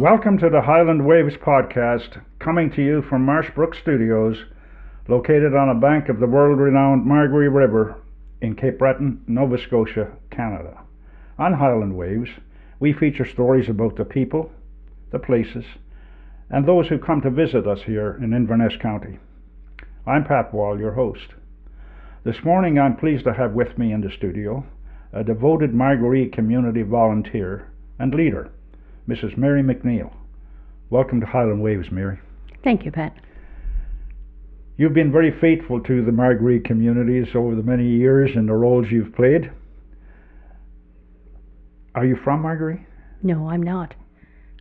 Welcome to the Highland Waves podcast, coming to you from Marshbrook Studios, located on a bank of the world-renowned Margaree River in Cape Breton, Nova Scotia, Canada. On Highland Waves, we feature stories about the people, the places, and those who come to visit us here in Inverness County. I'm Pat Wall, your host. This morning I'm pleased to have with me in the studio a devoted Margaree community volunteer and leader, Mrs. Mary MacNeil. Welcome to Highland Waves, Mary. Thank you, Pat. You've been very faithful to the Margaree communities over the many years in the roles you've played. Are you from Margaree? No, I'm not.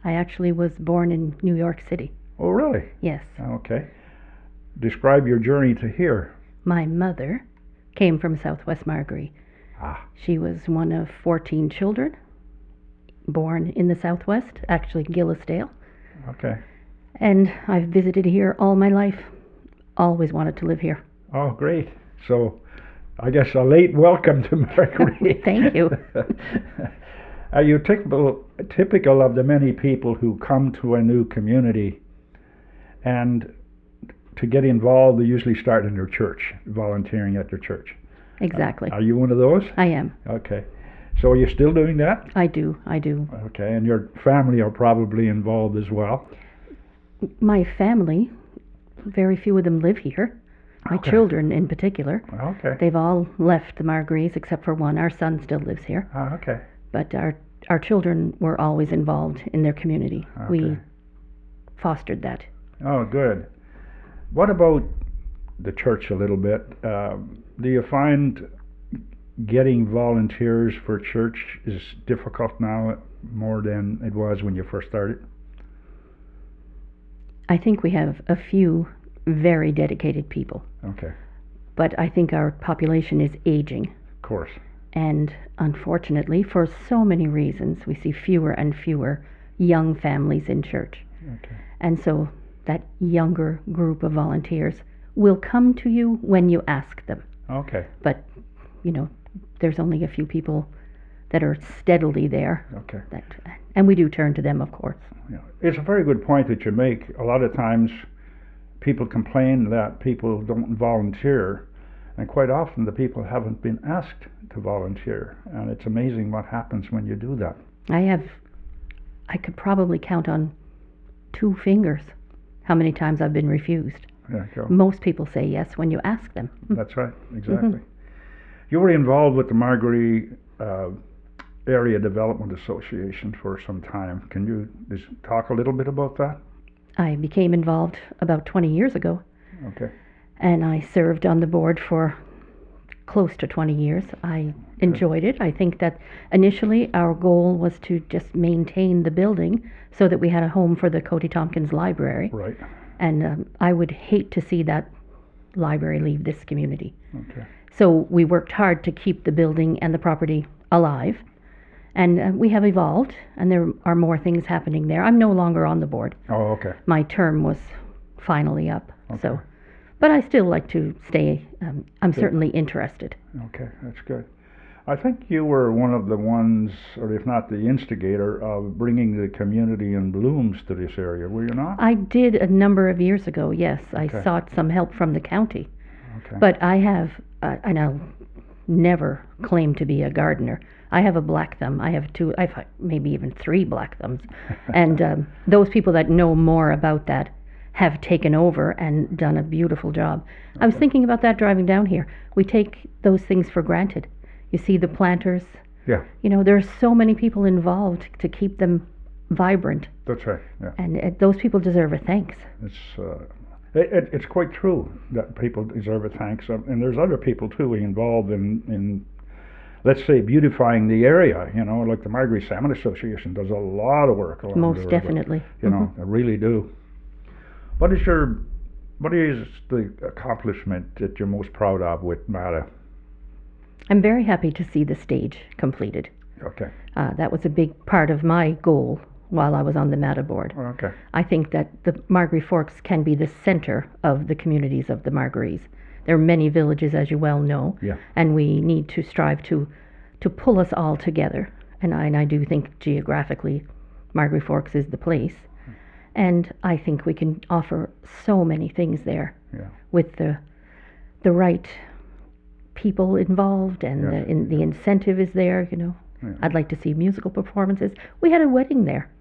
I actually was born in New York City. Oh, really? Yes. Okay. Describe your journey to here. My mother came from Southwest Margaree. She was one of 14 children, born in the Southwest, actually Gillisdale. Okay. And I've visited here all my life. Always wanted to live here. Oh, great. So, I guess a late welcome to Margaree. Thank you. Are you typical of the many people who come to a new community, and to get involved, they usually start in their church, volunteering at their church? Exactly. Are you one of those? I am. Okay. So are you still doing that? I do. Okay, and your family are probably involved as well? My family, very few of them live here. My children in particular. Okay. They've all left the Margarees except for one. Our son still lives here. Okay. But our children were always involved in their community. Okay. We fostered that. Oh, good. What about the church a little bit? Do you find getting volunteers for church is difficult now more than it was when you first started? I think we have a few very dedicated people. Okay. But I think our population is aging. Of course. And unfortunately, for so many reasons, we see fewer and fewer young families in church. Okay. And so that younger group of volunteers will come to you when you ask them. Okay. But, there's only a few people that are steadily there. Okay. And we do turn to them, of course. Yeah. It's a very good point that you make. A lot of times people complain that people don't volunteer, and quite often the people haven't been asked to volunteer, and it's amazing what happens when you do that. I could probably count on 2 fingers how many times I've been refused. There you go. Most people say yes when you ask them. That's right, exactly. You were involved with the Margaree Area Development Association for some time. Can you just talk a little bit about that? I became involved about 20 years ago. Okay. And I served on the board for close to 20 years. I enjoyed it. I think that initially our goal was to just maintain the building so that we had a home for the Coty Tompkins Library. Right. And I would hate to see that library leave this community. Okay. So we worked hard to keep the building and the property alive. And we have evolved, and there are more things happening there. I'm no longer on the board. Oh, okay. My term was finally up. Okay. But I still like to stay. I'm certainly interested. Okay, that's good. I think you were one of the ones, or if not the instigator, of bringing the community in blooms to this area, were you not? I did a number of years ago, yes. Okay. I sought some help from the county. Okay. But I have, and I'll never claim to be a gardener. I have a black thumb. I have maybe even 3 black thumbs. And those people that know more about that have taken over and done a beautiful job. Okay. I was thinking about that driving down here. We take those things for granted. You see the planters. Yeah. There are so many people involved to keep them vibrant. That's right. Yeah. And those people deserve a thanks. It's quite true that people deserve a thanks, and there's other people too involved in let's say beautifying the area. Like the Margaree Salmon Association does a lot of work along Most the river. Definitely. They really do. What is the accomplishment that you're most proud of with MATA? I'm very happy to see the stage completed. Okay. That was a big part of my goal while I was on the MATA board. Okay. I think that the Margaree Forks can be the center of the communities of the Margarees. There are many villages, as you well know, and we need to strive to pull us all together. And I do think geographically Margaree Forks is the place. And I think we can offer so many things there with the right people involved, and the incentive is there, you know. I'd like to see musical performances. We had a wedding there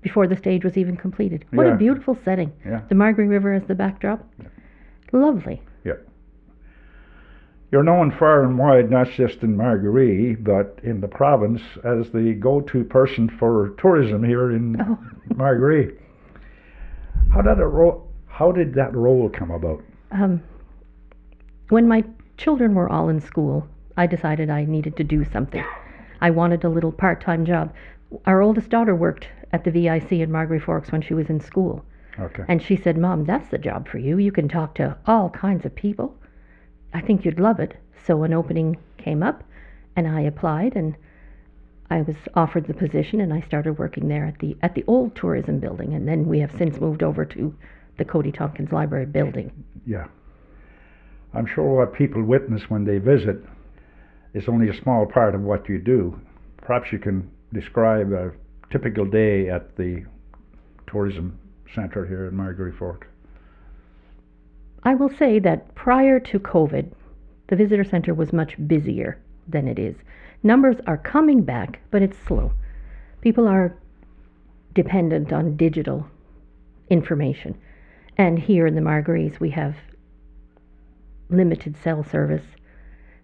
before the stage was even completed. What a beautiful setting. The Margaree River as the backdrop. Lovely. Yeah. You're known far and wide, not just in Margaree, but in the province, as the go-to person for tourism here in Margaree. How did that role come about? When my children were all in school, I decided I needed to do something. I wanted a little part-time job. Our oldest daughter worked at the VIC in Margaree Forks when she was in school. Okay. And she said, "Mom, that's the job for you. You can talk to all kinds of people. I think you'd love it." So an opening came up, and I applied, and I was offered the position, and I started working there at the old tourism building, and then we have since moved over to the Cody Tompkins Library building. Yeah. I'm sure what people witness when they visit is only a small part of what you do. Perhaps you can describe a typical day at the tourism center here in Margaree Forks. I will say that prior to COVID, the visitor center was much busier than it is. Numbers are coming back, but it's slow. People are dependent on digital information. And here in the Margarees, we have limited cell service,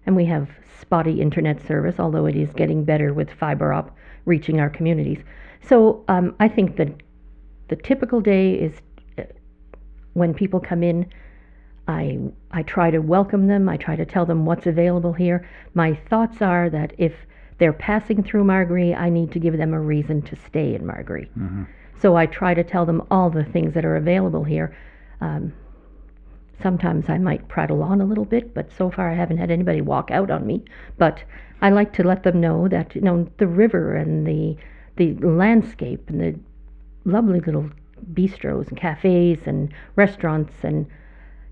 and we have spotty internet service, although it is getting better with fiber op reaching our communities. So I think that the typical day is when people come in, I try to welcome them. I try to tell them what's available here. My thoughts are that if they're passing through Margaree, I need to give them a reason to stay in Margaree. Mm-hmm. So I try to tell them all the things that are available here. Sometimes I might prattle on a little bit, but so far I haven't had anybody walk out on me. But I like to let them know that, you know, the river and the landscape and the lovely little bistros and cafes and restaurants and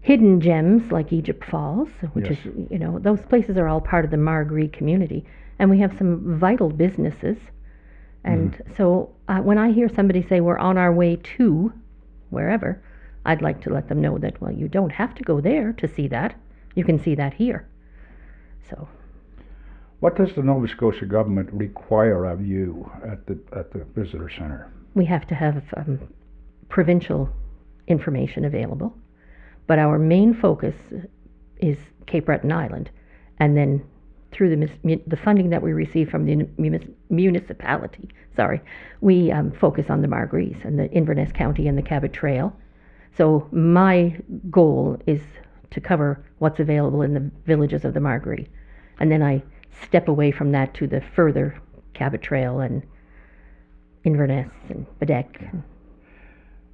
hidden gems like Egypt Falls, which is, you know, those places are all part of the Margaree community. And we have some vital businesses. And so when I hear somebody say we're on our way to wherever, I'd like to let them know that, well, you don't have to go there to see that. You can see that here. So, what does the Nova Scotia government require of you at the visitor center? We have to have provincial information available, but our main focus is Cape Breton Island, and then through the funding that we receive from the municipality, we focus on the Margarees and the Inverness County and the Cabot Trail. So my goal is to cover what's available in the villages of the Margaree, and then I step away from that to the further Cabot Trail and Inverness and Bedeck.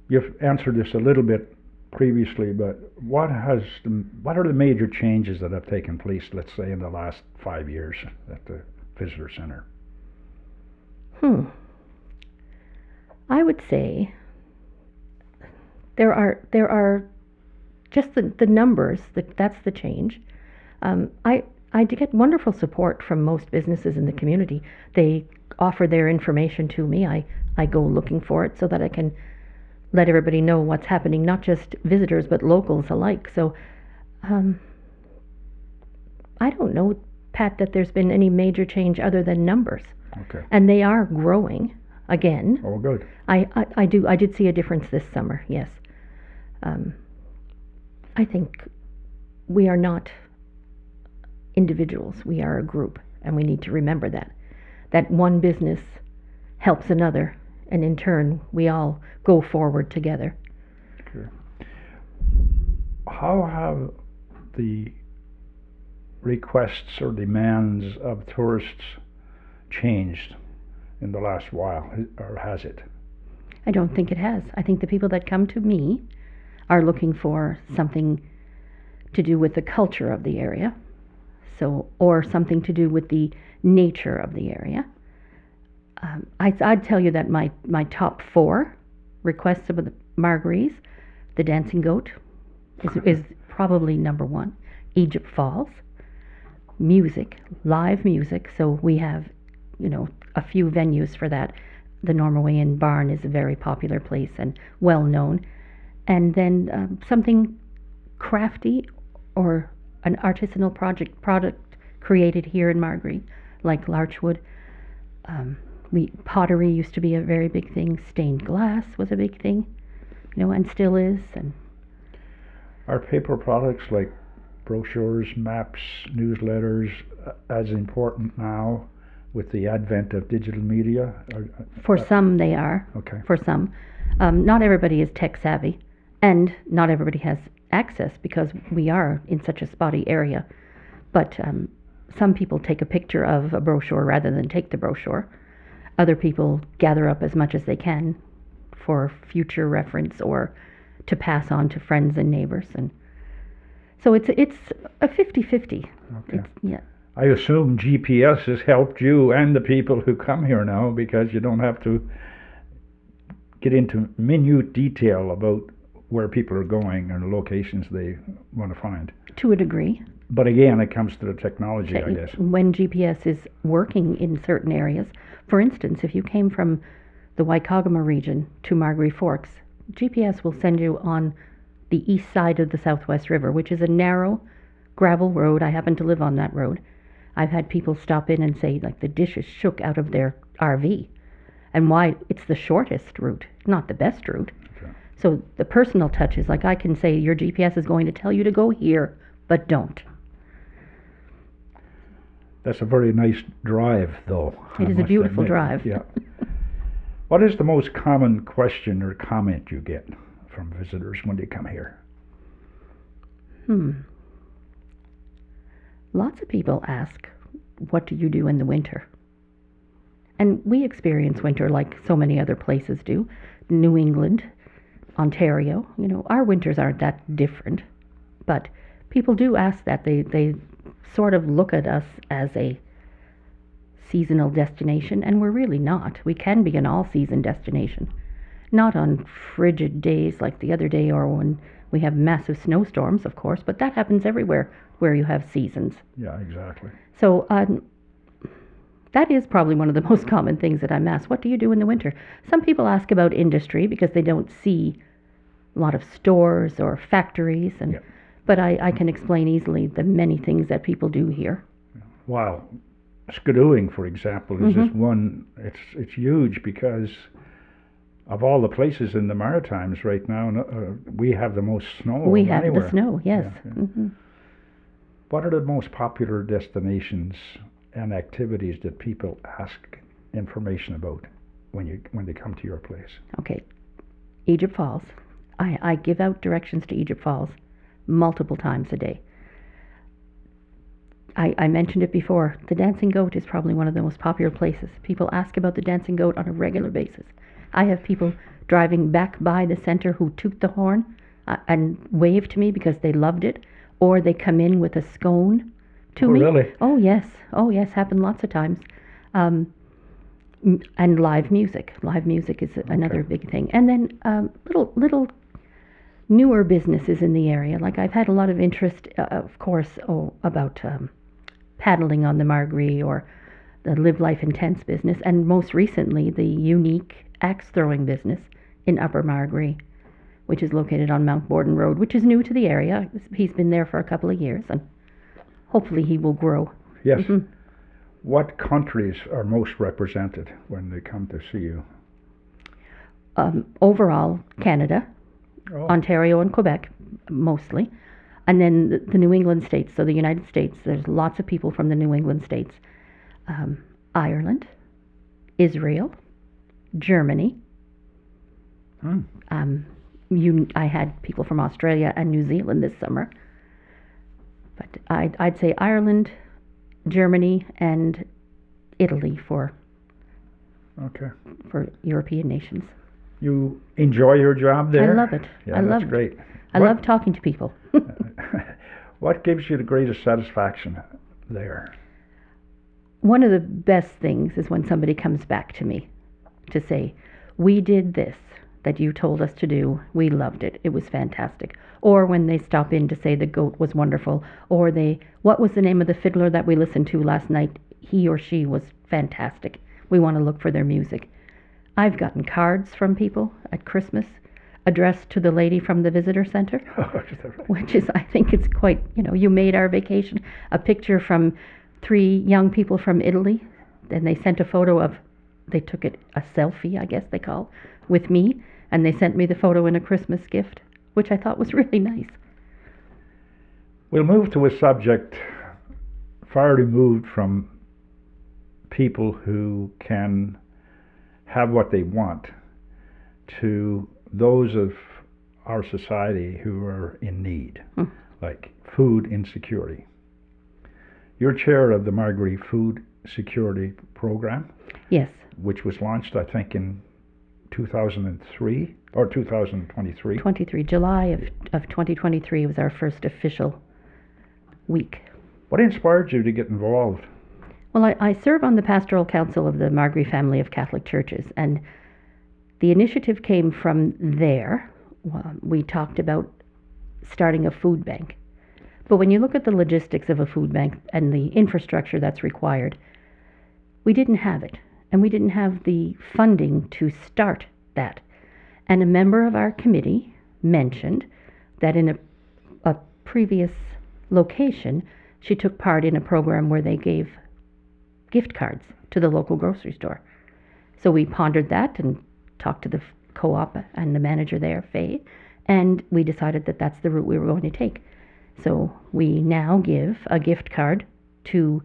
You've answered this a little bit previously, but what are the major changes that have taken place, let's say, in the last 5 years at the visitor center? I would say there are just the numbers, that's the change. I get wonderful support from most businesses in the community. They offer their information to me. I go looking for it so that I can let everybody know what's happening, not just visitors but locals alike. So I don't know, Pat, that there's been any major change other than numbers. Okay. And they are growing again. Oh, good. I did see a difference this summer, yes. I think we are not individuals, we are a group, and we need to remember that one business helps another, and in turn we all go forward together. Sure. How have the requests or demands of tourists changed in the last while, or has it? I don't think it has. I think the people that come to me are looking for something to do with the culture of the area, or something to do with the nature of the area. I'd tell you that my top 4 requests of the Margarees, the Dancing Goat is probably number 1. Egypt Falls, music, live music. So we have, a few venues for that. the Norwegian barn is a very popular place and well known. And then something crafty or an artisanal product created here in Margaree, like larchwood. Pottery used to be a very big thing. Stained glass was a big thing, and still is. And are paper products like brochures, maps, newsletters as important now with the advent of digital media? For some, they are. Okay. For some, not everybody is tech savvy, and not everybody has access because we are in such a spotty area. But some people take a picture of a brochure rather than take the brochure. Other people gather up as much as they can for future reference or to pass on to friends and neighbors. And so it's a 50-50. Okay. Yeah. I assume GPS has helped you and the people who come here now, because you don't have to get into minute detail about where people are going and the locations they want to find. To a degree. But again, it comes to the technology, I guess. When GPS is working in certain areas, for instance, if you came from the Waikagama region to Margaree Forks, GPS will send you on the east side of the Southwest River, which is a narrow gravel road. I happen to live on that road. I've had people stop in and say, like, the dishes shook out of their RV. And why? It's the shortest route, not the best route. Okay. So the personal touch is like, I can say, your GPS is going to tell you to go here, but don't. That's a very nice drive, though. It is a beautiful drive. Yeah. What is the most common question or comment you get from visitors when they come here? Lots of people ask, what do you do in the winter? And we experience winter like so many other places do. New England, Ontario, our winters aren't that different. But people do ask that. They sort of look at us as a seasonal destination, and we're really not. We can be an all-season destination. Not on frigid days like the other day or when we have massive snowstorms, of course, but that happens everywhere where you have seasons. Yeah, exactly. So that is probably one of the most common things that I'm asked. What do you do in the winter? Some people ask about industry because they don't see a lot of stores or factories, and Yeah. but I can explain easily the many things that people do here. Wow. Skidooing, for example, is just one. It's huge because of all the places in the Maritimes right now. We have the most snow We of have anywhere. the snow, yes. Yeah. What are the most popular destinations and activities that people ask information about when they come to your place? Okay, Egypt Falls. I give out directions to Egypt Falls multiple times a day. I mentioned it before. The Dancing Goat is probably one of the most popular places. People ask about the Dancing Goat on a regular basis. I have people driving back by the center who toot the horn and wave to me because they loved it, or they come in with a scone to me. Really? Oh yes, happened lots of times. And live music. Live music is another big thing. And then little newer businesses in the area. Like I've had a lot of interest, of course, about paddling on the Margaree or the Live Life Intense business, and most recently the unique axe throwing business in Upper Margaree, which is located on Mount Borden Road, which is new to the area. He's been there for a couple of years, and hopefully he will grow. Yes. What countries are most represented when they come to see you? Overall, Canada, Ontario and Quebec, mostly. And then the New England states, so the United States, there's lots of people from the New England states. Ireland, Israel, Germany. I had people from Australia and New Zealand this summer. But I'd say Ireland, Germany, and Italy for European nations. You enjoy your job there? I love it. Yeah, that's great. I love talking to people. What gives you the greatest satisfaction there? One of the best things is when somebody comes back to me to say, we did this that you told us to do. We loved it. It was fantastic. Or when they stop in to say the goat was wonderful. Or what was the name of the fiddler that we listened to last night? He or she was fantastic. We want to look for their music. I've gotten cards from people at Christmas addressed to the lady from the visitor center, Oh, is that right? which is, I think it's quite, you made our vacation. A picture from 3 young people from Italy, and they sent a photo of, they took it, a selfie, I guess they call, with me, and they sent me the photo in a Christmas gift, which I thought was really nice. We'll move to a subject far removed from people who can have what they want, to those of our society who are in need, like food insecurity. You're chair of the Margaree Food Security Program. Yes. Which was launched, I think, in 2003 or 2023. 23. July of 2023 was our first official week. What inspired you to get involved? Well, I serve on the Pastoral Council of the Margaree Family of Catholic Churches, and the initiative came from there. We talked about starting a food bank. But when you look at the logistics of a food bank and the infrastructure that's required, we didn't have it. And we didn't have the funding to start that. And a member of our committee mentioned that in a previous location, she took part in a program where they gave gift cards to the local grocery store. So we pondered that and talked to the co-op and the manager there, Faye, and we decided that that's the route we were going to take. So we now give a gift card to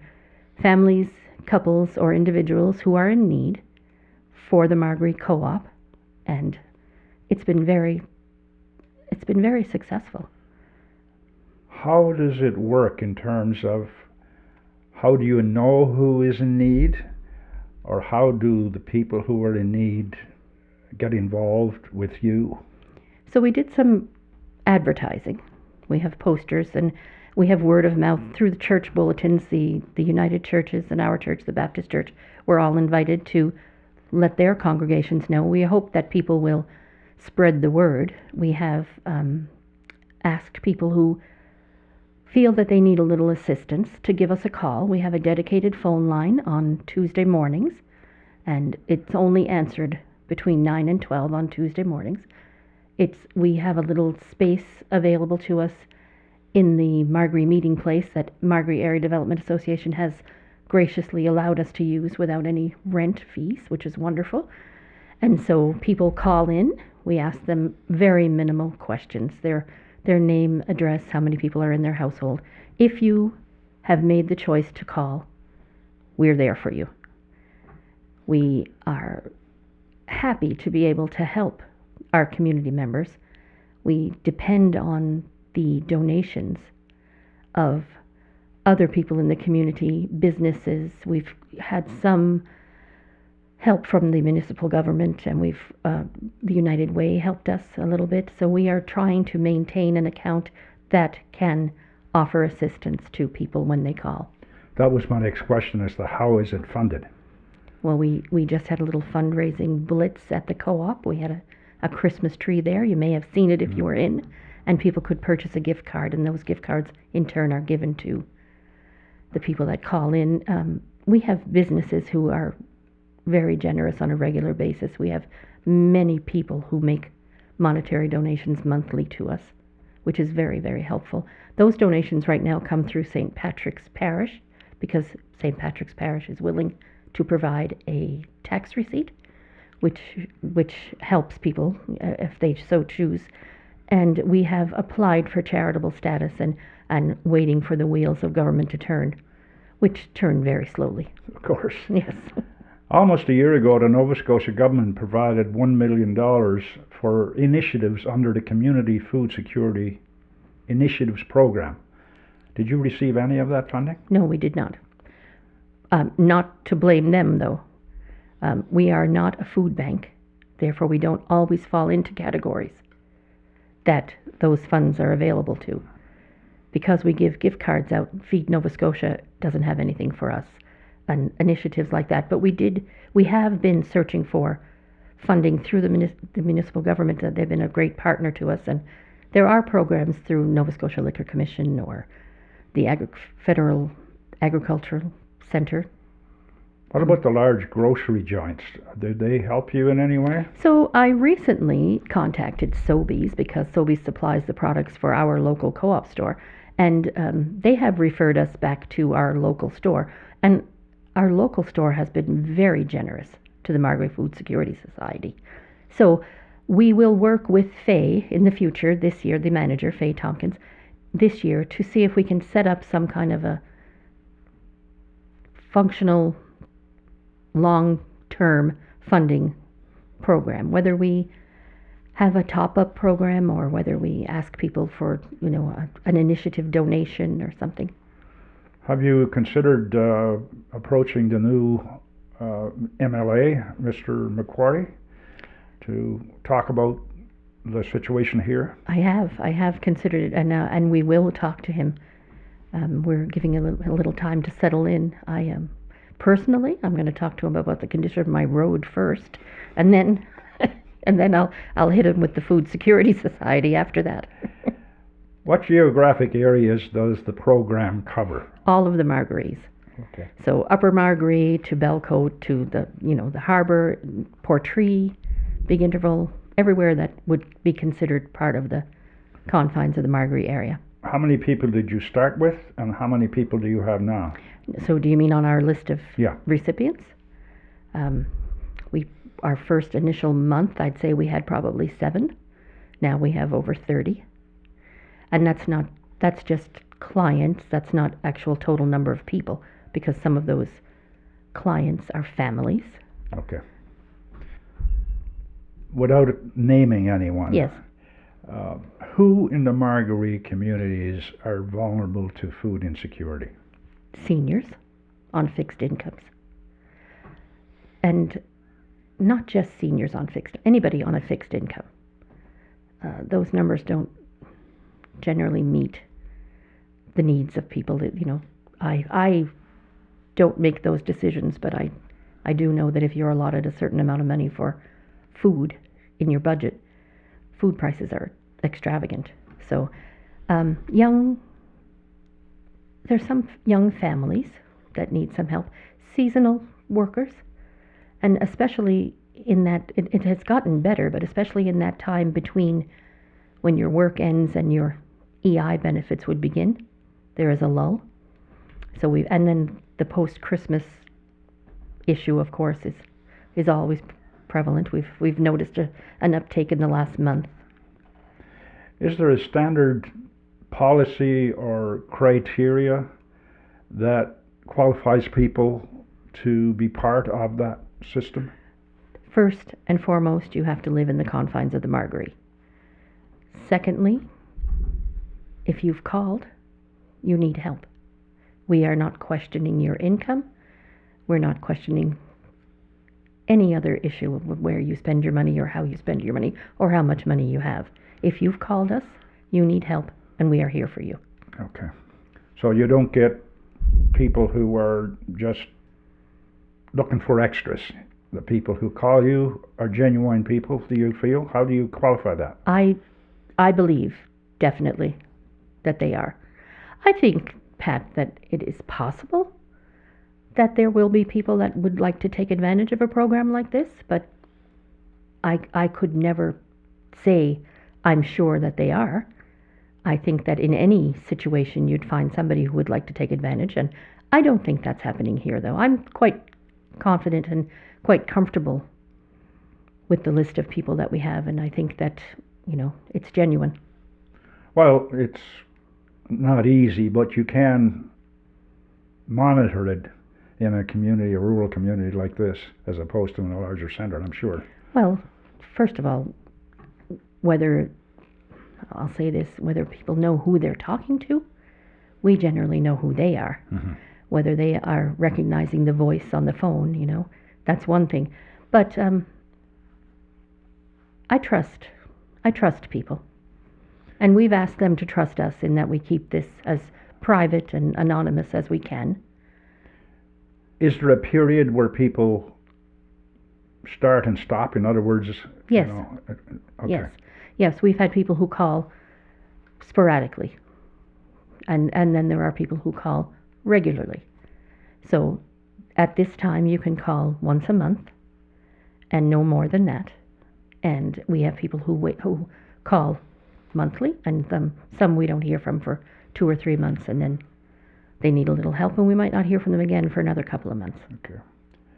families, couples, or individuals who are in need for the Margaree Co-op, and it's been very successful. How does it work in terms of how do you know who is in need, or how do the people who are in need get involved with you? So we did some advertising. We have posters and we have word of mouth through the church bulletins. The United Churches and our church, the Baptist Church, were all invited to let their congregations know. We hope that people will spread the word. We have asked people who feel that they need a little assistance to give us a call. We have a dedicated phone line on Tuesday mornings, and it's only answered between 9 and 12 on Tuesday mornings. We have a little space available to us in the Margaree meeting place that Margaree Area Development Association has graciously allowed us to use without any rent fees, which is wonderful. And so people call in. We ask them very minimal questions. Their name, address, how many people are in their household. If you have made the choice to call, we're there for you. We are happy to be able to help our community members. We depend on the donations of other people in the community, businesses. We've had some help from the municipal government, and the United Way helped us a little bit. So we are trying to maintain an account that can offer assistance to people when they call. That was my next question, as to how is it funded? Well, we just had a little fundraising blitz at the co-op. We had a Christmas tree there. You may have seen it if you were in. And people could purchase a gift card, and those gift cards in turn are given to the people that call in. We have businesses who are very generous on a regular basis. We have many people who make monetary donations monthly to us, which is very, very helpful. Those donations right now come through St. Patrick's Parish, because St. Patrick's Parish is willing to provide a tax receipt, which helps people if they so choose. And we have applied for charitable status and waiting for the wheels of government to turn, which turn very slowly. Of course. Yes. Almost a year ago, the Nova Scotia government provided $1 million for initiatives under the Community Food Security Initiatives Program. Did you receive any of that funding? No, we did not. Not to blame them, though. We are not a food bank. Therefore, we don't always fall into categories that those funds are available to. Because we give gift cards out, Feed Nova Scotia doesn't have anything for us, and initiatives like that. But we have been searching for funding through the municipal government. They've been a great partner to us, and there are programs through Nova Scotia Liquor Commission or the Federal Agricultural Center What about the large grocery joints? Did they help you in any way? So I recently contacted Sobeys because Sobeys supplies the products for our local co-op store, and they have referred us back to our local store. And our local store has been very generous to the Margaree Food Security Society. So we will work with Faye in the future, this year, the manager, Faye Tompkins, this year, to see if we can set up some kind of a functional long-term funding program, whether we have a top-up program or whether we ask people for, an initiative donation or something. Have you considered approaching the new MLA, Mr. Macquarie, to talk about the situation here? I have considered it, and we will talk to him. We're giving a little time to settle in. Personally, I'm going to talk to him about the condition of my road first, and then I'll hit him with the Food Security Society after that. What geographic areas does the program cover? All of the Margarees. Okay. So Upper Margaree to Belcote to the harbour, Portree, Big Interval, everywhere that would be considered part of the confines of the Margaree area. How many people did you start with, and how many people do you have now? So do you mean on our list of Yeah. recipients? Our first initial month, I'd say we had probably 7. Now we have over 30. And that's just clients, that's not actual total number of people, because some of those clients are families. Okay. Without naming anyone. Yes. Who in the Margaree communities are vulnerable to food insecurity? Seniors on fixed incomes. And not just seniors on anybody on a fixed income. Those numbers don't generally meet the needs of people that, I don't make those decisions, but I do know that if you're allotted a certain amount of money for food in your budget, food prices are extravagant. So there's some young families that need some help, seasonal workers, and especially in that, it has gotten better, but especially in that time between when your work ends and your EI benefits would begin, there is a lull. And then the post-Christmas issue, of course, is always prevalent. We've noticed an uptake in the last month. Is there a standard policy or criteria that qualifies people to be part of that system? First and foremost, you have to live in the confines of the Margaree. Secondly, if you've called, you need help. We are not questioning your income. We're not questioning any other issue of where you spend your money or how you spend your money or how much money you have. If you've called us, you need help, and we are here for you. Okay. So you don't get people who are just looking for extras. The people who call you are genuine people, do you feel? How do you qualify that? I believe, definitely, that they are. I think, Pat, that it is possible that there will be people that would like to take advantage of a program like this, but I could never say I'm sure that they are. I think that in any situation you'd find somebody who would like to take advantage, and I don't think that's happening here, though. I'm quite confident and quite comfortable with the list of people that we have, and I think that, it's genuine. Well, it's not easy, but you can monitor it in a community, a rural community like this, as opposed to in a larger center, I'm sure. Well, first of all, whether people know who they're talking to, we generally know who they are. Mm-hmm. Whether they are recognizing the voice on the phone, that's one thing. But I trust people. And we've asked them to trust us in that we keep this as private and anonymous as we can. Is there a period where people start and stop? In other words, yes. Okay. Yes, we've had people who call sporadically. And then there are people who call regularly. So at this time you can call once a month and no more than that. And we have people who call monthly, and some we don't hear from for 2 or 3 months, and then they need a little help, and we might not hear from them again for another couple of months. Okay.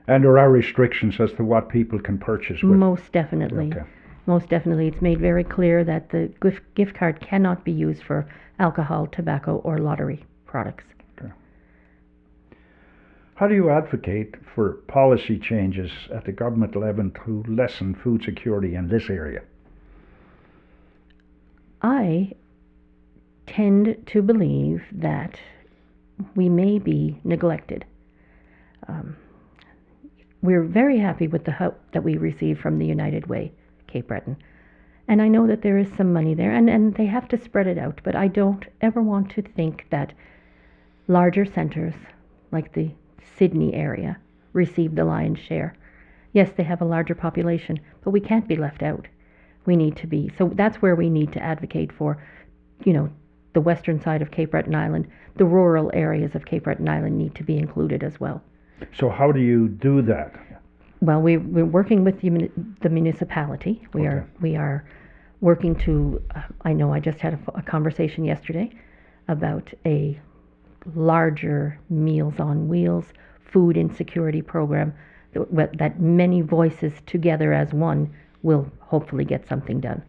And there are restrictions as to what people can purchase with. Most definitely. Okay. Most definitely. It's made very clear that the gift card cannot be used for alcohol, tobacco, or lottery products. Okay. How do you advocate for policy changes at the government level to lessen food security in this area? I tend to believe that we may be neglected. We're very happy with the help that we receive from the United Way, Cape Breton. And I know that there is some money there, and they have to spread it out, but I don't ever want to think that larger centres, like the Sydney area, receive the lion's share. Yes, they have a larger population, but we can't be left out. We need to be. So that's where we need to advocate for, the western side of Cape Breton Island. The rural areas of Cape Breton Island need to be included as well. So how do you do that? Well, we're working with the municipality. We are working to. I know I just had a conversation yesterday about a larger Meals on Wheels food insecurity program that many voices together as one will hopefully get something done.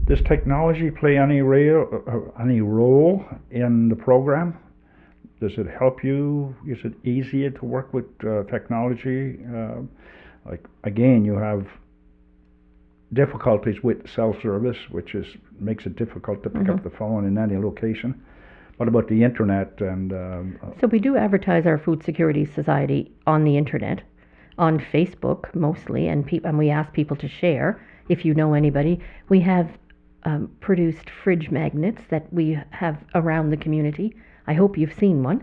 Does technology play any role in the program? Does it help you? Is it easier to work with technology? Again, you have difficulties with self-service, which makes it difficult to pick up the phone in any location. What about the internet? So we do advertise our Food Security Society on the internet, on Facebook mostly, and we ask people to share. If you know anybody, we have produced fridge magnets that we have around the community. I hope you've seen one.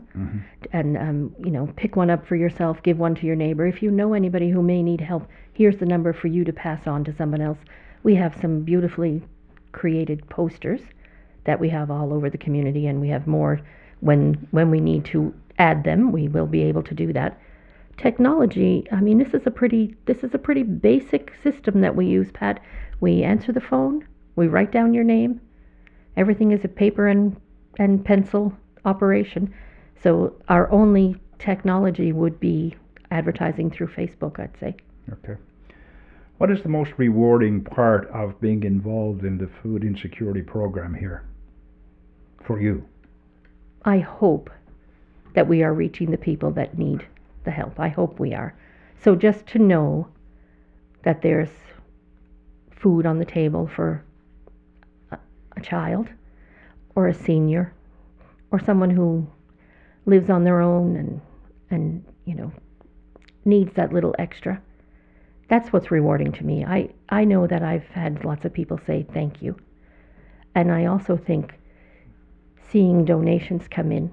And pick one up for yourself, give one to your neighbor. If you know anybody who may need help, here's the number for you to pass on to someone else. We have some beautifully created posters that we have all over the community, and we have more. When we need to add them, we will be able to do that. Technology, this is a pretty basic system that we use, Pat. We answer the phone, we write down your name. Everything is a paper and pencil operation. So our only technology would be advertising through Facebook, I'd say. Okay. What is the most rewarding part of being involved in the food insecurity program here for you? I hope that we are reaching the people that need the help. I hope we are. So just to know that there's food on the table for a child or a senior or someone who lives on their own and needs that little extra. That's what's rewarding to me. I know that I've had lots of people say thank you. And I also think seeing donations come in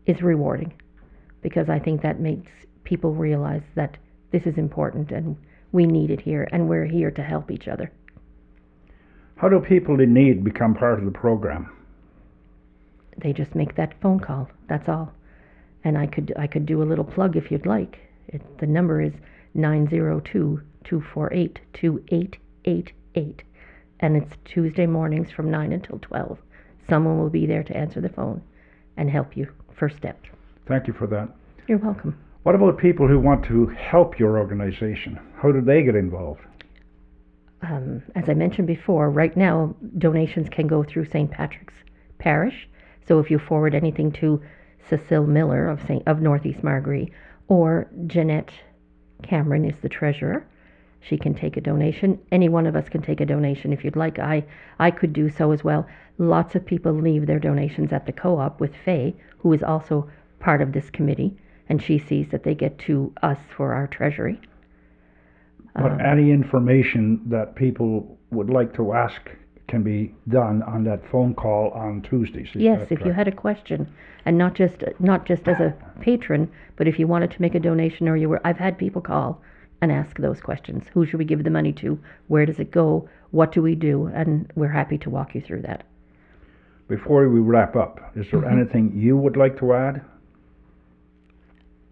is rewarding, because I think that makes people realize that this is important and we need it here, and we're here to help each other. How do people in need become part of the program? They just make that phone call, that's all. And I could do a little plug if you'd like. The number is 902-248-2888, and it's Tuesday mornings from 9 until 12. Someone will be there to answer the phone and help you. First step. Thank you for that. You're welcome. What about people who want to help your organization? How do they get involved? As I mentioned before, right now donations can go through St. Patrick's Parish. So if you forward anything to Cecile Miller of Northeast Margaree, or Jeanette Cameron is the treasurer, she can take a donation. Any one of us can take a donation if you'd like. I could do so as well. Lots of people leave their donations at the co-op with Faye, who is also part of this committee, and she sees that they get to us for our treasury. But any information that people would like to ask can be done on that phone call on Tuesdays. Yes, if you had a question, and not just as a patron, but if you wanted to make a donation, or I've had people call and ask those questions. Who should we give the money to? Where does it go? What do we do? And we're happy to walk you through that. Before we wrap up, is there anything you would like to add?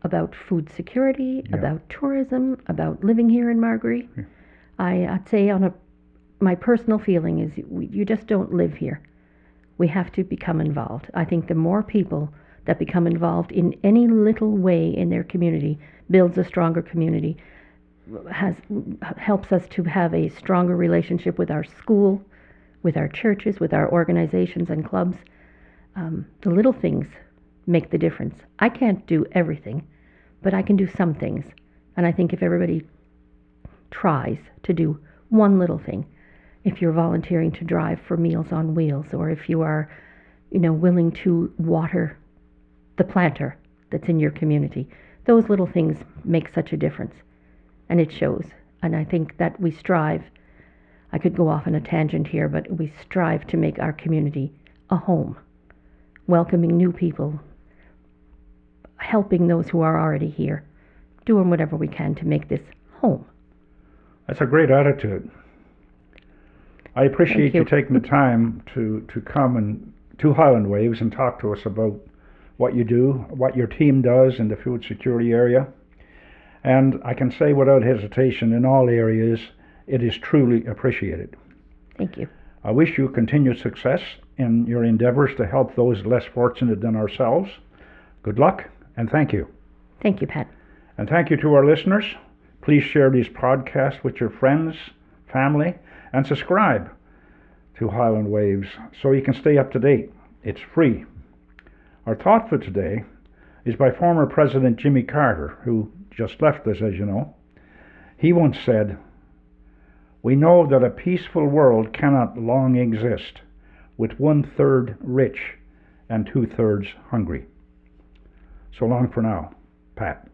about food security, Yeah. about tourism, about living here in Margaree. Yeah. I'd say my personal feeling is you just don't live here. We have to become involved. I think the more people that become involved in any little way in their community builds a stronger community, helps us to have a stronger relationship with our school, with our churches, with our organizations and clubs. The little things make the difference. I can't do everything, but I can do some things. And I think if everybody tries to do one little thing, if you're volunteering to drive for Meals on Wheels, or if you are, willing to water the planter that's in your community, those little things make such a difference. And it shows. And I think that we strive, I could go off on a tangent here, but we strive to make our community a home, welcoming new people, helping those who are already here, doing whatever we can to make this home. That's a great attitude. I appreciate you taking the time to come to Highland Waves and talk to us about what you do, what your team does in the food security area. And I can say without hesitation, in all areas, it is truly appreciated. Thank you. I wish you continued success in your endeavors to help those less fortunate than ourselves. Good luck, and thank you. Thank you, Pat. And thank you to our listeners. Please share these podcasts with your friends, family, and subscribe to Highland Waves so you can stay up to date. It's free. Our thought for today is by former President Jimmy Carter, who just left us, as you know. He once said, "We know that a peaceful world cannot long exist with 1/3 rich and 2/3 hungry." So long for now, Pat.